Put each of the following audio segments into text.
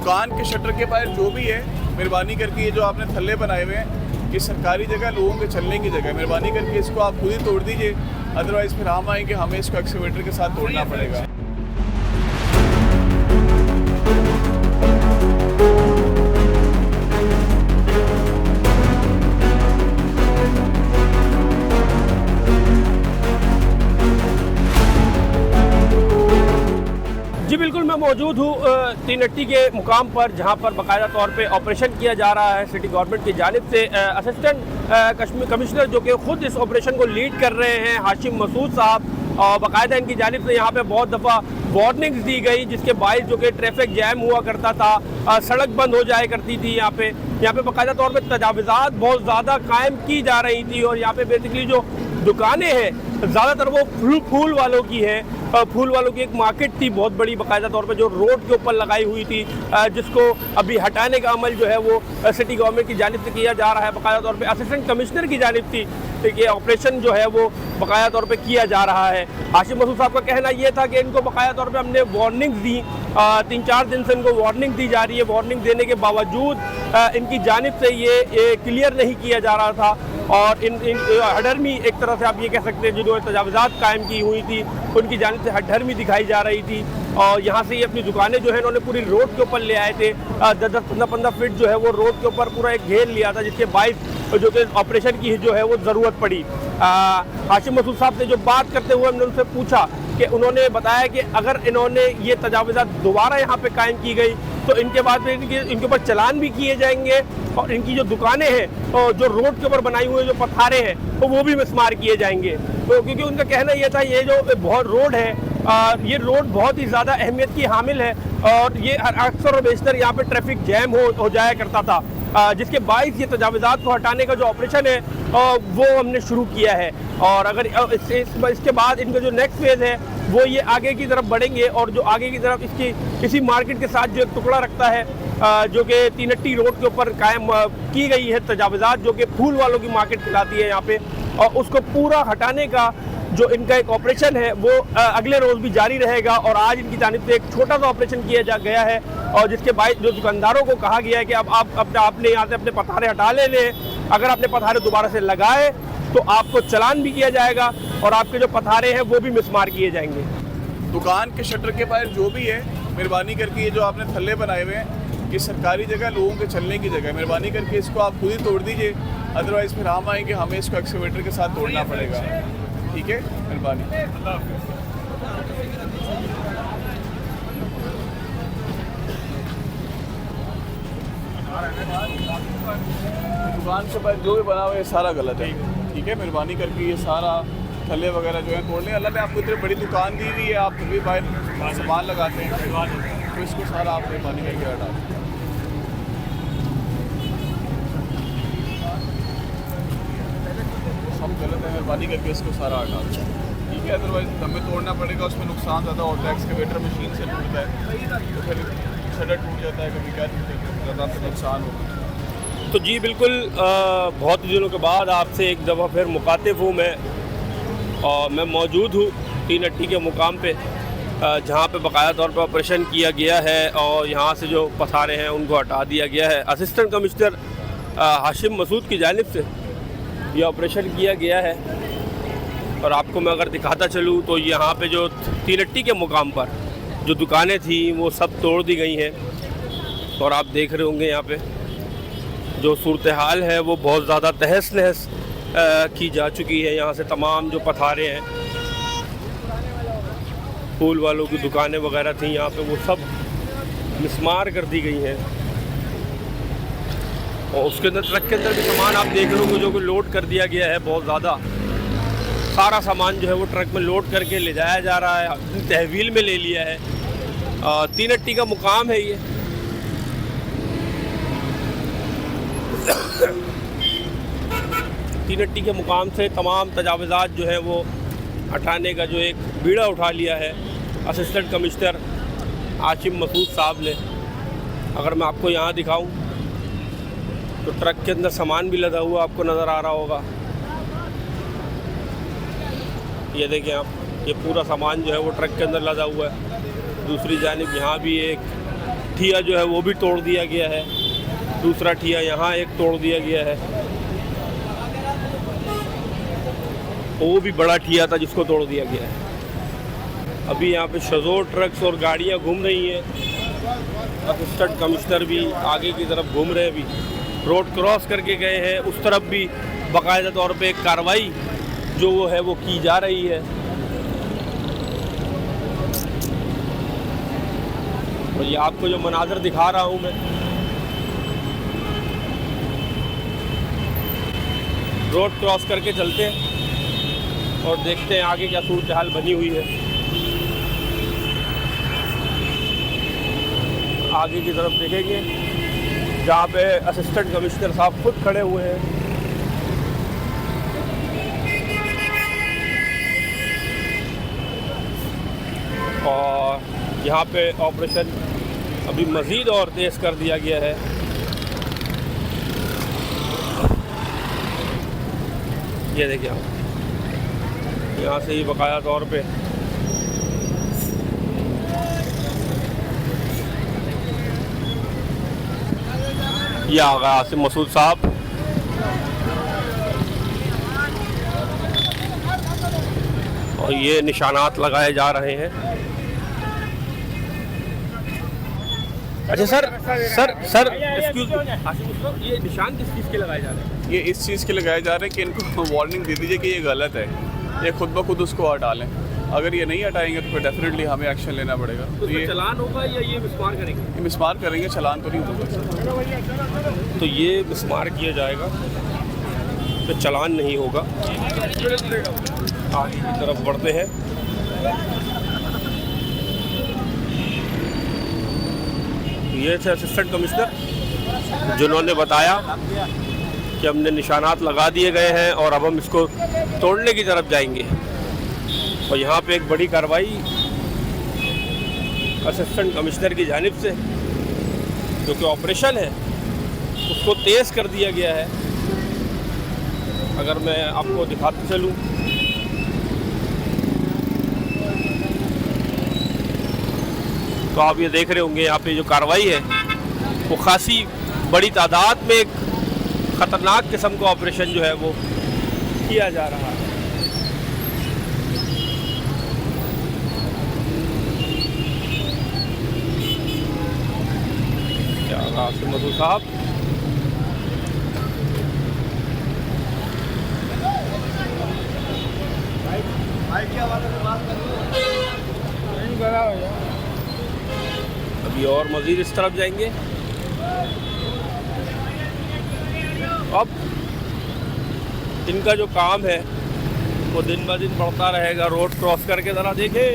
दुकान के शटर के बाहर जो भी है, मेहरबानी करके ये जो आपने थल्ले बनाए हुए हैं, ये सरकारी जगह, लोगों के चलने की जगह, मेहरबानी करके इसको आप खुद ही तोड़ दीजिए, अदरवाइज़ फिर हम आएंगे, हमें इसको एक्सकेवेटर के साथ तोड़ना पड़ेगा। जी बिल्कुल, मैं मौजूद हूँ तीनट्टी के मुकाम पर, जहाँ पर बाकायदा तौर पे ऑपरेशन किया जा रहा है सिटी गवर्नमेंट की जानिब से। असिस्टेंट कमिश्नर जो कि ख़ुद इस ऑपरेशन को लीड कर रहे हैं, हाशिम मसूद साहब, और बाकायदा इनकी जानिब से यहाँ पे बहुत दफ़ा वार्निंग्स दी गई, जिसके बायस जो कि ट्रैफिक जैम हुआ करता था, सड़क बंद हो जाया करती थी। यहाँ पे बाकायदा तौर पे तजावुज़ात बहुत ज़्यादा कायम की जा रही थी, और यहाँ पे बेसिकली जो दुकानें हैं ज़्यादातर वो फूल वालों की है। फूल वालों की एक मार्केट थी बहुत बड़ी, बाकायदा तौर पे जो रोड के ऊपर लगाई हुई थी, जिसको अभी हटाने का अमल जो है वो सिटी गवर्नमेंट की जानिब से किया जा रहा है। बाकायदा तौर पे असिस्टेंट कमिश्नर की जानिब थी कि ऑपरेशन जो है वो बाकायदा तौर पे किया जा रहा है। हाशिम मसूद साहब का कहना ये था कि इनको बाकायदा तौर पे हमने वार्निंग्स दी, 3-4 दिन से इनको वार्निंग दी जा रही है। वार्निंग देने के बावजूद इनकी जानिब से ये क्लियर नहीं किया जा रहा था, और इन हडरमी एक तरह से आप ये कह सकते हैं, जिन्होंने तजावुज़ात कायम की हुई थी उनकी जानिब से हडरमी दिखाई जा रही थी। और यहाँ से ये अपनी दुकानें जो है इन्होंने पूरी रोड के ऊपर ले आए थे, 10-15 फीट जो है वो रोड के ऊपर पूरा एक घेर लिया था, जिसके बायस जो कि ऑपरेशन की जो है वो ज़रूरत पड़ी। हाशिम मसूद साहब से जो बात करते हुए हमने उनसे पूछा कि उन्होंने बताया कि अगर इन्होंने ये तजावुज़ात दोबारा यहाँ पे कायम की गई तो इनके बाद में इनके ऊपर चलान भी किए जाएंगे, और इनकी जो दुकानें हैं और जो रोड के ऊपर बनाई हुई जो पथारे हैं तो वो भी मिसमार किए जाएंगे। तो क्योंकि उनका कहना ये था, ये जो बहुत रोड है, ये रोड बहुत ही ज़्यादा अहमियत की हामिल है, और ये अक्सर और बेशतर यहाँ पे ट्रैफिक जैम हो जाया करता था, जिसके बायस ये तजावुज़ात को हटाने का जो ऑपरेशन है वो हमने शुरू किया है। और अगर इसके बाद इनका जो नेक्स्ट फेज़ है वो ये आगे की तरफ बढ़ेंगे, और जो आगे की तरफ इसी मार्केट के साथ जो एक टुकड़ा रखता है, जो कि तीनट्टी रोड के ऊपर कायम की गई है तजावुज़ात, जो कि फूल वालों की मार्केट कहलाती है यहाँ पे, और उसको पूरा हटाने का जो इनका एक ऑपरेशन है वो अगले रोज़ भी जारी रहेगा। और आज इनकी जानिब से एक छोटा सा ऑपरेशन किया गया है, और जिसके बाद जो दुकानदारों को कहा गया है कि अब आपने यहाँ से अपने पथारे हटा ले, अगर आपने पथारे दोबारा से लगाए तो आपको चलान भी किया जाएगा, और आपके जो पथारे हैं वो भी मिसमार किए जाएंगे। दुकान के शटर के बाहर जो भी है, मेहरबानी करके ये जो आपने थल्ले बनाए हुए हैं, ये सरकारी जगह, लोगों के चलने की जगह, मेहरबानी करके इसको आप खुद ही तोड़ दीजिए, अदरवाइज़ फिर हम आएंगे, हमें इसको एक्सकेवेटर के साथ तोड़ना पड़ेगा। ठीक है, मेहरबानी। दुकान के बाहर जो भी बना हुआ है सारा गलत है। ठीक है, मेहरबानी करके ये सारा थल्ले वगैरह जो है तोड़ लें। अल्लाह ने आपको इतनी बड़ी दुकान दी हुई है, आप फिर भी बाहर सामान लगाते हैं, तो इसको सारा आप मेहरबानी करके हटा दें। सब गलत है, मेहरबानी करके इसको सारा हटा दें। ठीक है, अदरवाइज़ हमें तोड़ना पड़ेगा, उसमें नुकसान ज़्यादा होता है, एक्सकेवेटर मशीन से टूटता है तो फिर शटर टूट जाता है, कभी क्या ज़्यादा फिर नुकसान होता है। तो जी बिल्कुल, बहुत दिनों के बाद आपसे एक दफ़ा फिर मुखातिब हूँ मैं, और मैं मौजूद हूँ तीनट्टी के मुकाम पे, जहाँ पे बाकायदा तौर पे ऑपरेशन किया गया है, और यहाँ से जो पथारे हैं उनको हटा दिया गया है। असिस्टेंट कमिश्नर हाशिम मसूद की जानिब से ये ऑपरेशन किया गया है, और आपको मैं अगर दिखाता चलूँ तो यहाँ पे जो तीनट्टी के मुकाम पर जो दुकानें थी वो सब तोड़ दी गई हैं, और आप देख रहे होंगे यहाँ पे जो सूरत हाल है वो बहुत ज़्यादा तहस नहस की जा चुकी है। यहाँ से तमाम जो पथारे हैं, फूल वालों की दुकानें वगैरह थी यहाँ पे, वो सब मिसमार कर दी गई हैं, और उसके अंदर ट्रक के अंदर भी सामान आप देख रहे होंगे जो कि लोड कर दिया गया है। बहुत ज़्यादा सारा सामान जो है वो ट्रक में लोड करके ले जाया जा रहा है, तहवील में ले लिया है। तीनट्टी का मुकाम है ये। तीनट्टी के मुकाम से तमाम तजावुज़ात जो है वो हटाने का जो एक बीड़ा उठा लिया है असिस्टेंट कमिश्नर हाशिम मसूद साहब ने। अगर मैं आपको यहाँ दिखाऊं तो ट्रक के अंदर सामान भी लदा हुआ आपको नज़र आ रहा होगा। ये देखें आप, ये पूरा सामान जो है वो ट्रक के अंदर लदा हुआ है। दूसरी जानिब यहाँ भी एक ठिया जो है वो भी तोड़ दिया गया है, दूसरा ठिया यहाँ एक तोड़ दिया गया है, वो भी बड़ा ठिया था जिसको तोड़ दिया गया है। अभी यहाँ पे शजोर ट्रक्स और गाड़ियाँ घूम रही हैं। असिस्टेंट कमिश्नर भी आगे की तरफ घूम रहे हैं, अभी रोड क्रॉस करके गए हैं। उस तरफ भी बाकायदा तौर पे एक कार्रवाई जो वो है वो की जा रही है। और ये आपको जो मनाजर दिखा रहा हूँ मैं, रोड क्रॉस करके चलते हैं और देखते हैं आगे क्या सूरत हाल बनी हुई है। आगे की तरफ देखेंगे जहाँ पे असिस्टेंट कमिश्नर साहब खुद खड़े हुए हैं। और यहाँ पे ऑपरेशन अभी मज़ीद और तेज़ कर दिया गया है। ये देखिए आप, यहाँ से ही बकाया तौर पे ये आ गया आसिम मसूद साहब। और ये निशानात लगाए जा रहे हैं। अच्छा सर एक्सक्यूज, ये निशान किस चीज़ के लगाए जा रहे हैं? ये इस चीज़ के लगाए जा रहे हैं कि इनको वार्निंग दे दीजिए कि ये गलत है, ये खुद ब खुद उसको हटा लें। अगर ये नहीं हटाएंगे तो फिर डेफिनेटली हमें एक्शन लेना पड़ेगा। तो ये चलान होगा या ये मिसमार करेंगे? ये मिसमार करेंगे, चलान तो नहीं होगा। तो ये मिसमार किया जाएगा तो चलान नहीं होगा। आगे की तरफ बढ़ते हैं। ये थे असिस्टेंट कमिश्नर जिन्होंने बताया कि हमने निशानात लगा दिए गए हैं और अब हम इसको तोड़ने की तरफ जाएंगे। और यहाँ पे एक बड़ी कार्रवाई असिस्टेंट कमिश्नर की जानिब से जो कि ऑपरेशन है उसको तेज़ कर दिया गया है। अगर मैं आपको दिखाते चलूँ तो आप ये देख रहे होंगे यहाँ पे जो कार्रवाई है वो खासी बड़ी तादाद में एक ख़तरनाक किस्म का ऑपरेशन जो है वो किया जा रहा है। आसिम मसूद साहब अभी और मज़ीद इस तरफ जाएंगे। अब इनका जो काम है वो दिन ब दिन बढ़ता रहेगा। रोड क्रॉस करके ज़रा देखे,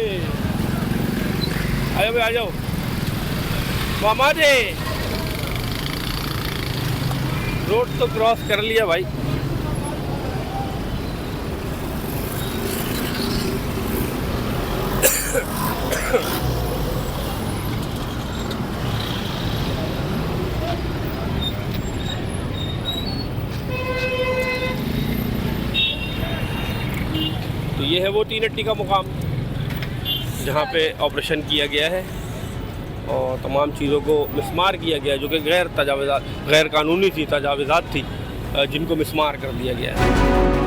आयो भाई आ जाओ मामा जी, रोड तो क्रॉस कर लिया भाई। तो ये है वो 3 अट्टी का मुकाम जहाँ पे ऑपरेशन किया गया है और तमाम चीज़ों को मिसमार किया गया जो कि गैर कानूनी थी, तजावीज़ात थी जिनको मिसमार कर दिया गया है।